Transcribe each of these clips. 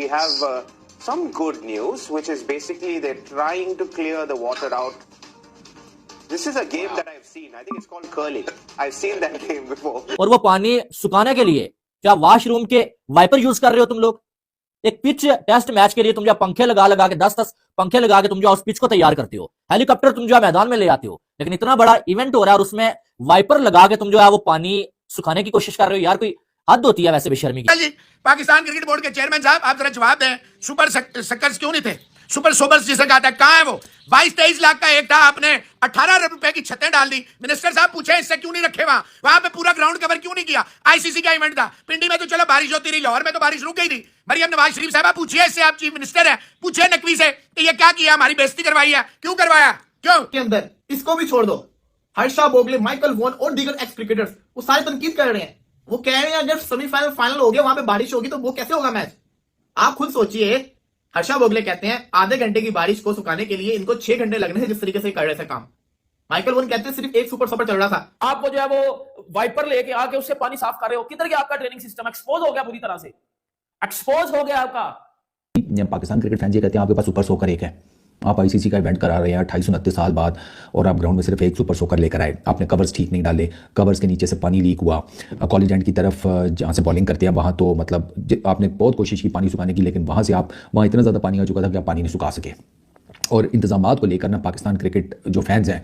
have some good news, which is basically they're trying to clear the water out. This is a game that I've seen. I think it's called curling. I've seen that game before. और वो पानी सुखाने के लिए क्या washroom के wiper use कर रहे हो तुम लोग? एक पिच टेस्ट मैच के लिए तुम जो पंखे लगा लगा के 10-10 पंखे लगा के तुम जो उस पिच को तैयार करते हो, हेलीकॉप्टर तुम जो मैदान में ले आते हो, लेकिन इतना बड़ा इवेंट हो रहा है और उसमें वाइपर लगा के तुम जो है वो पानी सुखाने की कोशिश कर रहे हो। यार कोई हद होती है वैसे बेशर्मी की। पाकिस्तान क्रिकेट बोर्ड के चेयरमैन साहब, आप जरा जवाब दें, सुपर सक्कर्स क्यों नहीं थे? सुपर सोबर्स जिसे कहता है, कहां है वो? 22-23 लाख का एक था, आपने 18 रुपए की छतें डाल दी। मिनिस्टर साहब पूछे इससे क्यों नहीं रखे वहां पे पूरा ग्राउंड कवर क्यों नहीं किया? आईसीसी का इवेंट था, पिंडी में तो चलो बारिश होती रही, लाहौर में तो बारिश रुक गई थी। मरियम नवाज शरीफ साहब पूछिए इससे, आप चीफ मिनिस्टर है, पूछिए नकवी से कि ये क्या किया, हमारी बेइज्जती करवाई है, क्यों करवाया, क्यों? के अंदर इसको भी छोड़ दो, हर्षा भोगले, माइकल वॉन और दीगर एक्स क्रिकेटर्स वो सारे तनकीद कर रहे हैं। वो कह रहे हैं अगर सेमीफाइनल फाइनल हो गया वहां पे बारिश होगी तो वो कैसे होगा मैच? आप खुद सोचिए। हर्षा भोगले कहते हैं आधे घंटे की बारिश को सुखाने के लिए इनको 6 घंटे लगने हैं जिस तरीके से कर रहे थे काम। माइकल वॉन कहते हैं सिर्फ एक सुपर सॉपर चल रहा था। आप वो जो है वो वाइपर लेके आके उससे पानी साफ कर रहे हो। किधर गया आपका ट्रेनिंग सिस्टम? एक्सपोज हो गया, पूरी तरह से एक्सपोज हो गया आपका। पाकिस्तान क्रिकेट फैंस ये कहते हैं आपके पास सुपर सोकर एक है, आप आईसीसी का इवेंट करा रहे हैं 28-29 साल बाद और आप ग्राउंड में सिर्फ एक सुपर सोकर लेकर आए। आपने कवर्स ठीक नहीं डाले, कवर्स के नीचे से पानी लीक हुआ, कॉलेज एंड की तरफ जहाँ से बॉलिंग करते हैं वहाँ तो मतलब आपने बहुत कोशिश की पानी सुखाने की, लेकिन वहाँ से आप वहाँ इतना ज़्यादा पानी आ चुका था कि आप पानी नहीं सुखा सके। और इंतजामात को लेकर ना पाकिस्तान क्रिकेट जो फैंस हैं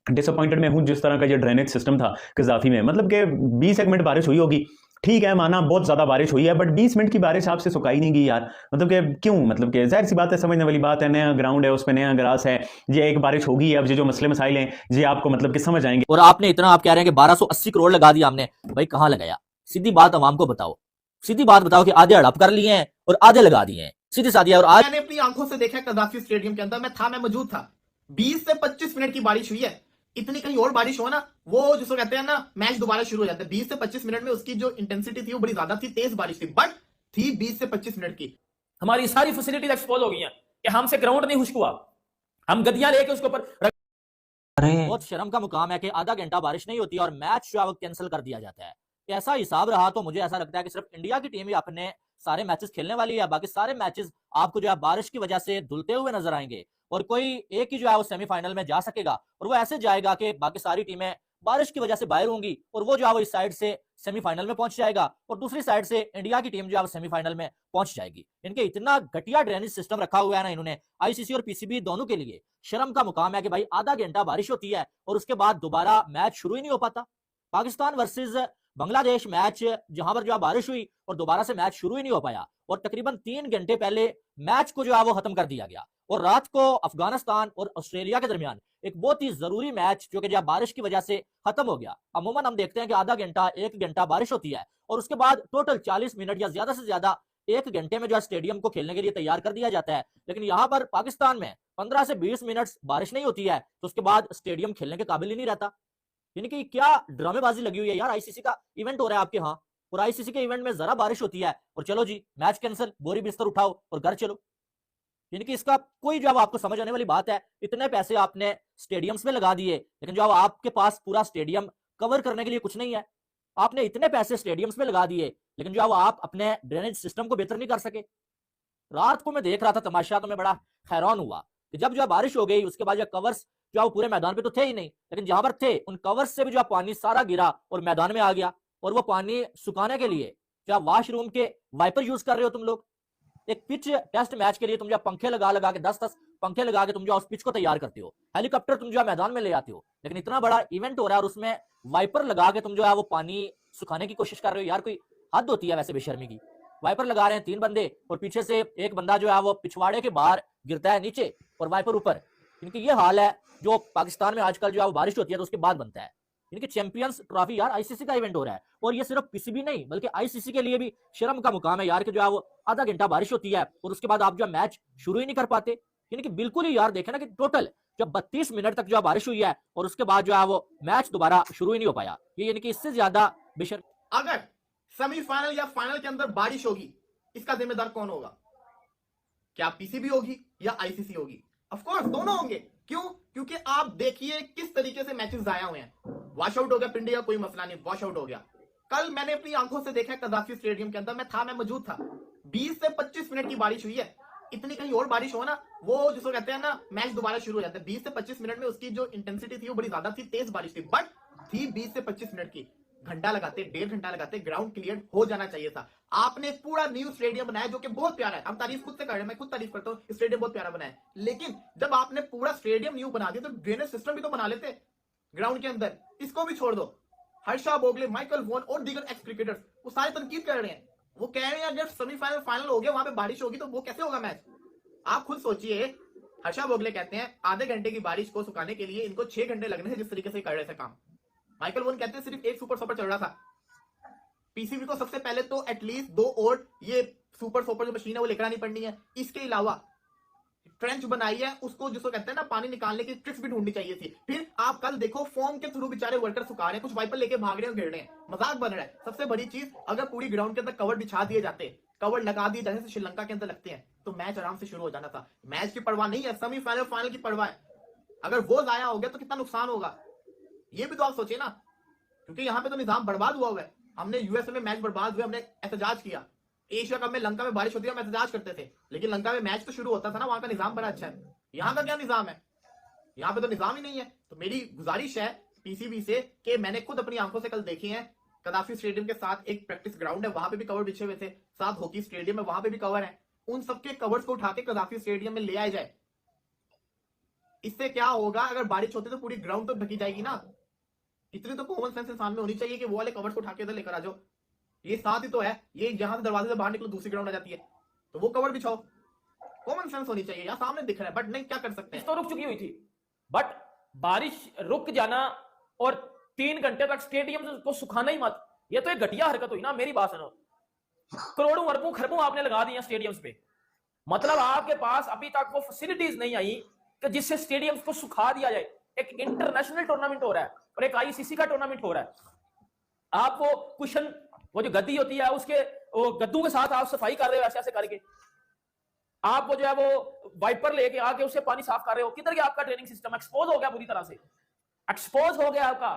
डिसअपॉइंटेड में हूँ जिस तरह का ये ड्रेनेज सिस्टम था कजाफी में। मतलब कि 20 मिनट बारिश हुई होगी, ठीक है माना बहुत ज्यादा बारिश हुई है, बट 20 मिनट की बारिश आपसे सुखाई नहीं गई यार। मतलब कि क्यों? मतलब कि जाहिर सी बात है, समझने वाली बात है, नया ग्राउंड है, उस पर नया ग्रास है, ये एक बारिश होगी, अब ये जो मसले मसाइल हैं ये आपको मतलब कि समझ आएंगे। और आपने इतना, आप कह रहे हैं कि 1280 करोड़ लगा दिया हमने, भाई कहां लगाया? सीधी बात अवाम को बताओ, सीधी बात बताओ कि आधे हड़प कर लिए हैं और आधे लगा दिए हैं, सीधी साधी। और आज मैंने अपनी आंखों से देखा कजाफी स्टेडियम के अंदर, मैं मौजूद था। 20 से 25 मिनट की बारिश हुई है। इतनी कहीं और बारिश हो ना, वो जिसको कहते हैं ना मैच दोबारा शुरू हो जाता है। 20 से 25 मिनट में उसकी जो इंटेंसिटी थी वो बड़ी ज्यादा थी, तेज बारिश थी, बट थी 20 से 25 मिनट की। हमारी सारी फैसिलिटीज एक्सपोज हो गई हैं कि हमसे ग्राउंड नहीं खुश्क हुआ, हम गद्दियां लेके उसके ऊपर। बहुत शर्म का मुकाम है कि आधा घंटा बारिश नहीं होती और मैच जो है वो कैंसिल कर दिया जाता है। ऐसा हिसाब रहा तो मुझे ऐसा लगता है कि सिर्फ इंडिया की टीम ही अपने सारे मैचेस खेलने वाली है, बाकी सारे मैचेस आपको जो है बारिश की वजह से धुलते हुए नजर आएंगे और कोई एक ही जो है वो सेमीफाइनल में जा सकेगा और वो ऐसे जाएगा कि बाकी सारी टीमें बारिश की वजह से बाहर होंगी और वो जो है वो इस साइड से सेमीफाइनल में पहुंच जाएगा और दूसरी साइड से इंडिया की टीम जो है वो सेमीफाइनल में पहुंच जाएगी। इनके इतना घटिया ड्रेनेज सिस्टम रखा हुआ है ना इन्होंने, आईसीसी और पीसीबी दोनों के लिए शर्म का मुकाम है कि भाई आधा घंटा बारिश होती है और उसके बाद दोबारा मैच शुरू ही नहीं हो पाता। पाकिस्तान वर्सेज बांग्लादेश मैच जहां पर जो है बारिश हुई और दोबारा से मैच शुरू ही नहीं हो पाया और तकरीबन 3 घंटे पहले मैच को जो है वो खत्म कर दिया गया और रात को अफगानिस्तान और ऑस्ट्रेलिया के दरमियान एक बहुत ही जरूरी मैच जो कि जब बारिश की वजह से खत्म हो गया। अमूमन हम देखते हैं कि आधा घंटा 1 घंटा बारिश होती है और उसके बाद टोटल 40 मिनट या ज्यादा से ज्यादा 1 घंटे में जो है स्टेडियम को खेलने के लिए तैयार कर दिया जाता है। लेकिन यहाँ पर पाकिस्तान में 15 से 20 मिनट बारिश नहीं होती है तो उसके बाद स्टेडियम खेलने के काबिल ही नहीं रहता। यानी कि क्या ड्रामेबाजी लगी हुई है यार। आईसीसी का इवेंट हो रहा है आपके यहाँ और आईसीसी के इवेंट में जरा बारिश होती है और चलो जी मैच कैंसिल, बोरी बिस्तर उठाओ और घर चलो। यानी कि इसका कोई जवाब आपको समझ आने वाली बात है। इतने पैसे आपने स्टेडियम्स में लगा दिए लेकिन जो आपके पास पूरा स्टेडियम कवर करने के लिए कुछ नहीं है। आपने इतने पैसे स्टेडियम्स में लगा दिए लेकिन जो आप अपने ड्रेनेज सिस्टम को बेहतर नहीं कर सके। रात को मैं देख रहा था तमाशा तो मैं बड़ा हैरान हुआ कि जब जो बारिश हो गई उसके बाद जो कवर्स जो पूरे मैदान पे तो थे ही नहीं, लेकिन जहां पर थे उन कवर्स से भी जो पानी सारा गिरा और मैदान में आ गया और वो पानी सुखाने के लिए जो वॉशरूम के वाइपर यूज कर रहे हो तुम लोग। एक पिच टेस्ट मैच के लिए तुम जो पंखे लगा लगा के 10-10 पंखे लगा के तुम जो उस पिच को तैयार करते हो, हेलीकॉप्टर तुम जो मैदान में ले आते हो, लेकिन इतना बड़ा इवेंट हो रहा है और उसमें वाइपर लगा के तुम जो है वो पानी सुखाने की कोशिश कर रहे हो। यार कोई हद होती है वैसे बेशर्मी की। वाइपर लगा रहे हैं 3 बंदे और पीछे से एक बंदा जो है वो पिछवाड़े के बाहर गिरता है नीचे और वाइपर ऊपर। इनकी ये हाल है जो पाकिस्तान में आजकल जो है वो बारिश होती है तो उसके बाद बनता है। इनकी चैंपियंस ट्रॉफी यार आईसीसी का इवेंट हो रहा है और ये सिर्फ पीसीबी नहीं बल्कि आईसीसी के लिए भी शर्म का मुकाम है यार कि जो है वो आधा घंटा बारिश होती है और उसके बाद आप जो मैच शुरू ही नहीं कर पाते। यानी कि बिल्कुल ही यार देखे ना कि टोटल जो 32 मिनट तक जो बारिश हुई है और उसके बाद जो है वो मैच दोबारा शुरू ही नहीं हो पाया। ये यानी कि इससे ज्यादा बेशर्म। अगर सेमीफाइनल या फाइनल के अंदर बारिश होगी इसका जिम्मेदार कौन होगा? क्या पीसीबी होगी या आईसीसी होगी? ऑफ कोर्स दोनों होंगे। क्यों? क्योंकि आप देखिए किस तरीके से मैचेस जाया हुए हैं। वॉश आउट हो गया पिंडी का, कोई मसला नहीं, वॉश आउट हो गया। कल मैंने अपनी आंखों से देखा कजाफी स्टेडियम के अंदर, मैं मौजूद था। 20 से 25 मिनट की बारिश हुई है। इतनी कहीं और बारिश हो ना, वो जिसको कहते हैं ना, मैच दोबारा शुरू हो जाता है। 20 से 25 मिनट में उसकी जो इंटेंसिटी थी वो बड़ी ज्यादा थी, तेज बारिश थी, बट थी 20 से 25 मिनट की। घंटा लगाते, 1.5 घंटा लगाते, ग्राउंड क्लियर हो जाना चाहिए था। आपने एक पूरा न्यू स्टेडियम बनाया जो कि बहुत प्यारा है, हम तारीफ खुद से कर रहे हैं, मैं खुद तारीफ करता हूँ, स्टेडियम बहुत प्यारा बनाया। लेकिन जब आपने पूरा स्टेडियम न्यू बना दिया तो ड्रेनेज सिस्टम भी तो बना लेते ग्राउंड के अंदर। इसको भी छोड़ दो। हर्षा भोगले, माइकल वॉन और दीगर एक्स क्रिकेटर्स वो सारे तनकीद कर रहे हैं। वो कह रहे हैं अगर सेमीफाइनल फाइनल हो गया, वहां पे बारिश होगी तो वो कैसे होगा मैच। आप खुद सोचिए। हर्षा भोगले कहते हैं आधे घंटे की बारिश को सुखाने के लिए इनको 6 घंटे लगने हैं, जिस तरीके से कर रहे थे काम। माइकल वॉन कहते हैं सिर्फ एक सुपर सोपर चल रहा था। पीसीबी को सबसे पहले तो एटलीस्ट 2 और ये सुपर सोपर जो मशीन है वो लेकर आनी पड़नी है। इसके अलावा ट्रेंच बनाई है, उसको जिसको कहते हैं ना पानी निकालने की ट्रिक्स भी ढूंढनी चाहिए थी। फिर आप कल देखो फोम के थ्रू बेचारे वर्कर सुखा रहे हैं, कुछ वाइपर लेके भाग रहे हैं, गिर रहे हैं, मजाक बन रहा है। सबसे बड़ी चीज, अगर पूरी ग्राउंड के अंदर कवर बिछा दिए जाते, कवर लगा दिए जाने से श्रीलंका के अंदर लगते हैं, तो मैच आराम से शुरू हो जाना था। मैच की परवाह नहीं है, सेमीफाइनल फाइनल की परवाह है। अगर वो जाया हो गया तो कितना नुकसान होगा, ये भी तो आप सोचिए ना। क्योंकि यहाँ पे तो निजाम बर्बाद हुआ है। हमने यूएसए में मैच बर्बाद हुए, हमने एहतजाज किया। एशिया कप में लंका में बारिश होती है, हम एहतजाज करते थे, लेकिन लंका में मैच तो शुरू होता था ना, वहां का निजाम बड़ा अच्छा है। यहाँ का क्या निजाम है, यहाँ पे तो निजाम ही नहीं है। तो मेरी गुजारिश है पीसीबी से कि मैंने खुद अपनी आंखों से कल देखी है, कदाफी स्टेडियम के साथ एक प्रैक्टिस ग्राउंड है, वहां पे भी कवर बिछे हुए थे, साथ हॉकी स्टेडियम है, वहां पे भी कवर है। उन सबके कवर्स को उठा के कदाफी स्टेडियम में ले आया जाए। इससे क्या होगा, अगर बारिश होती तो पूरी ग्राउंड तो ढकी जाएगी ना। इतनी तो कॉमन सेंस इंसान में होनी चाहिए कि वो वाले कवर्स को उठा के उधर लेकर आ जाओ। ये साथ ही तो है, ये जहां से दरवाजे से बाहर निकलो दूसरी ग्राउंड आ जाती है, तो वो कवर बिछाओ। कॉमन सेंस होनी चाहिए, यहाँ सामने दिख रहा है, बट नहीं, क्या कर सकते हैं। तो रुक चुकी हुई थी, बट बारिश रुक जाना और 3 घंटे तक स्टेडियम को सुखाना ही मत, ये तो एक घटिया हरकत हुई ना। मेरी बात सुनो, करोड़ों अरबों खरबों आपने लगा दी स्टेडियम्स पे, मतलब आपके पास अभी तक वो फैसिलिटीज नहीं आई कि जिससे स्टेडियम्स को सुखा दिया जाए। एक इंटरनेशनल टूर्नामेंट हो रहा है और एक आईसीसी का टूर्नामेंट हो रहा है। आप वो कुशन, वो जो गद्दी होती है, उसके वो गद्दू के साथ आप सफाई कर रहे हो ऐसे ऐसे करके। आप वो जो है वो वाइपर लेके आके उससे पानी साफ कर रहे हो। किधर गया आपका ट्रेनिंग सिस्टम? एक्सपोज हो गया, पूरी तरह से एक्सपोज हो गया आपका।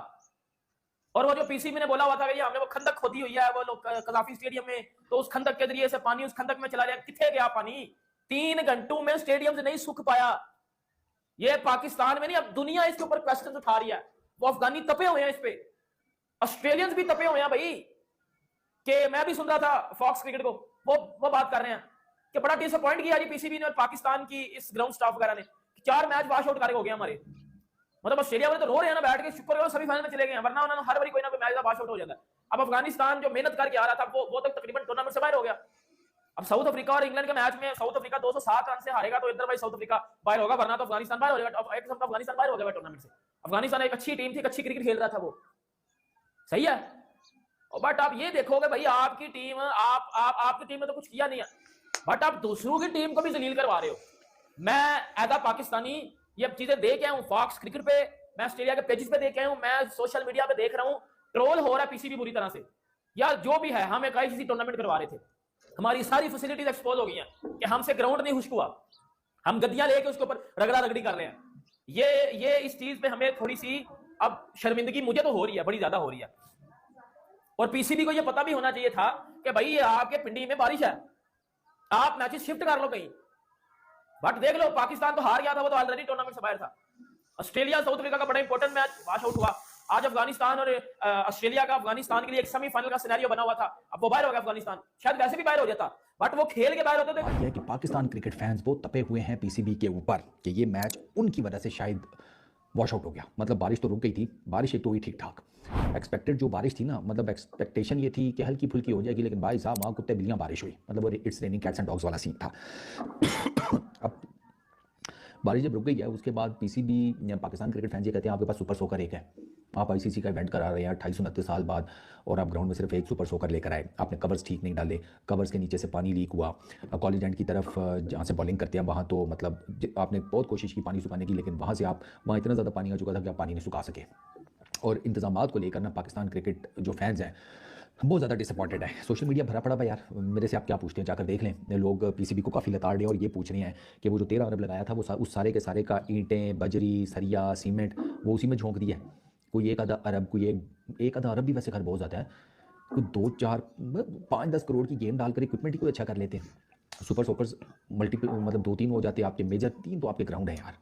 और वो जो पीसीबी ने बोला हुआ था कि हमने वो खंदक खोदी हुई है वो लोग कदाफी स्टेडियम में, तो उस खंदक के जरिए से पानी उस खंदक में चला जाए। कितने गया पानी? 3 घंटों में स्टेडियम से नहीं सूख पाया। ये पाकिस्तान में नहीं, अब दुनिया इसके ऊपर क्वेश्चन उठा रही है। वो अफगानी तपे हुए हैं इस पे, ऑस्ट्रेलियंस भी तपे हुए हैं भाई। कि मैं भी सुन रहा था फॉक्स क्रिकेट को, वो बात कर रहे हैं कि बड़ा डिसअपॉइंट किया जी पीसीबी ने और पाकिस्तान की इस ग्राउंड स्टाफ वगैरह ने, 4 मैच वॉश आउट करे हो गए हमारे। मतलब ऑस्ट्रेलिया वाले तो रो रहे हैं ना बैठ के, शुक्र करो सेमीफाइनल में चले गए, वरना उन्होंने हर बारी कोई ना कोई मैच वॉश आउट हो जाता है। अब अफगानिस्तान जो मेहनत करके आ रहा था वो तो तकरीबन टूर्नामेंट से बाहर हो गया। अब साउथ अफ्रीका और इंग्लैंड के मैच में साउथ अफ्रीका 207 रन से हारेगा तो इधर भाई साउथ अफ्रीका बाहर होगा, वरना तो अफगानिस्तान बाहर हो जाएगा। एक किस्म अफगानिस्तान बाहर हो गया टूर्नामेंट से। अफगानिस्तान एक अच्छी टीम थी, अच्छी क्रिकेट खेल रहा था वो, सही है। बट आप ये देखोगे भाई, आपकी टीम आपकी टीम ने तो कुछ किया नहीं है, बट आप दूसरों की टीम को भी जलील करवा रहे हो। मैं एज अ पाकिस्तानी ये चीजें देख आया हूं, फॉक्स क्रिकेट पे, मैं ऑस्ट्रेलिया के पेजेस पे देख आया हूं, मैं सोशल मीडिया पे देख रहा हूं, ट्रोल हो रहा है पीसीबी बुरी तरह से। या जो भी है, हम एक आईसीसी टूर्नामेंट करवा रहे थे, हमारी सारी फैसिलिटीज एक्सपोज हो गई हैं कि हमसे ग्राउंड नहीं खुश्क हुआ, हम गद्दियां लेके उसके ऊपर रगड़ा रगड़ी कर रहे हैं। ये इस चीज पे हमें थोड़ी सी अब शर्मिंदगी मुझे तो हो रही है, बड़ी ज्यादा हो रही है। और पीसीबी को ये पता भी होना चाहिए था कि भाई ये आपके पिंडी में बारिश है, आप मैचेस शिफ्ट कर लो कहीं। बट देख लो, पाकिस्तान तो हार गया था, वो तो ऑलरेडी टूर्नामेंट से बाहर था। ऑस्ट्रेलिया साउथ अफ्रीका का बड़ा इंपॉर्टेंट मैच वॉश आउट हुआ। आज अफगानिस्तान और ऑस्ट्रेलिया का, अफगानिस्तान के लिए एक सेमीफाइनल का सिनेरियो बना हुआ था, अब वो बाहर हो गया अफगानिस्तान, शायद वैसे भी बाहर हो जाता, बट वो खेल के बाहर होते थे। यह है कि पाकिस्तान क्रिकेट फैंस बहुत तपे हुए हैं पीसीबी के ऊपर कि ये मैच उनकी वजह से शायद वॉश आउट हो गया। मतलब बारिश तो रुक गई थी, बारिश एक तो हुई ठीक ठाक, एक्सपेक्टेड जो बारिश थी ना, मतलब एक्सपेक्टेशन ये थी कि हल्की फुल्की हो जाएगी, लेकिन भाई साहब वहाँ कुत्ते बिल्लियाँ बारिश हुई, मतलब वो it's raining cats and dogs वाला सीन था। अब बारिश जब रुक गई है उसके बाद पीसीबी, पाकिस्तान क्रिकेट फैंस ये कहते हैं आपके पास सुपर सोकर एक है, आप आईसीसी का इवेंट करा रहे हैं 28-29 साल बाद, और आप ग्राउंड में सिर्फ एक सुपर सोकर लेकर आए, आपने कवर्स ठीक नहीं डाले, कवर्स के नीचे से पानी लीक हुआ, कॉलेज एंड की तरफ जहाँ से बॉलिंग करते हैं वहाँ तो मतलब आपने बहुत कोशिश की पानी सुखाने की, लेकिन वहाँ से वहाँ इतना ज़्यादा पानी आ चुका था कि आप पानी नहीं सुखा सके। और इंतजामात को लेकर ना पाकिस्तान क्रिकेट जो फैंस हैं बहुत ज़्यादा डिसअपॉइंटेड है। सोशल मीडिया भरा पड़ा था यार, मेरे से आप क्या पूछते हैं, जाकर देख लें। लोग पीसीबी को काफ़ी लताड़ रहे हैं और ये पूछ रहे हैं कि वो जो 13 अरब लगाया था वो उस सारे के सारे का ईंटें, बजरी, सरिया, सीमेंट वो उसी में झोंक दिया है। कोई एक आधा अरब, कोई एक आधा अरब भी वैसे खर्च बहुत ज़्यादा है, कोई 2-4 5-10 करोड़ की गेम डालकर इक्विपमेंट ही कोई अच्छा कर लेते हैं। सुपर सोकर्स मतलब 2-3 हो जाते हैं आपके, मेजर 3 तो आपके ग्राउंड है यार।